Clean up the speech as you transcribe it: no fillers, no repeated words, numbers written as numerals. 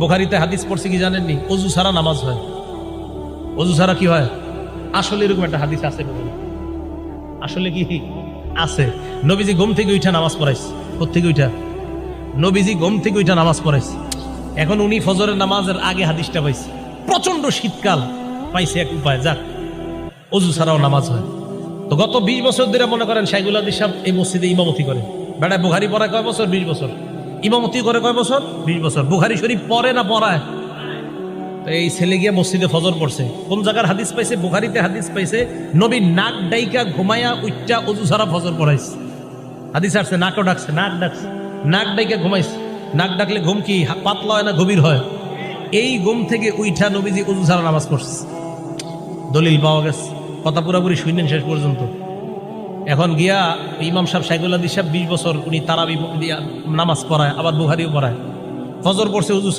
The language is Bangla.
বুখারীতে হাদিস পড়ছে কি জানেননি? অজু ছাড়া নামাজ হয়। অজু ছাড়া কি হয়? আসলে এরকম একটা হাদিস আছে, আসলে কি আছে? নবীজি ঘুম থেকে উঠা নামাজ পড়াইছে। কোত্থেকে উঠা? নবীজি ঘুম থেকে উঠা নামাজ পড়াইছে। এখন উনি ফজরের নামাজের আগে হাদিসটা পাইছে। প্রচন্ড শীতকাল, পাইছে এক উপায়, যাক অজু ছাড়াও নামাজ হয়। তো গত 20 বছর ধরে মনে করেন শাইখুল হাদিস সাহেব এই মসজিদে ইমামতি করেন। বেড়ায় বুখারী পড়ায় কয় বছর? 20 বছর। ইমামতি করে কয় বছর? 20 বছর। বুখারী শরীফ পড়ে না পড়ায়? তো এই ছেলে গিয়া মসজিদে ফজর পড়ছে। কোন জায়গার হাদিস পাইছে? বুখারীতে হাদিস পাইছে, নবী নাক ডাইকা ঘুমায়া উচ্চা অজু ছাড়া ফজর পড়াইছে। হাদিস আসছে, নাকও ডাকছে, নাক ডাকছে, নাক ডাইকা ঘুমাইছে। নাক ডাকলে ঘুম কি পাতলা হয় না গভীর হয়? এই ঘুম থেকে উইঠা নবীজি অজু ছাড়া নামাজ পড়ছে। দলিল পাওয়া গেছে। কথা পুরাপুরি শুনলেন শেষ পর্যন্ত। এখন গিয়া ইমাম সাহেব শাইখুল হাদিস সাহেব 20 বছর উনি তারাবি দিয়া নামাজ পড়ায়, আবার বুখারীও পড়ায়। ফজর পড়ছে অজু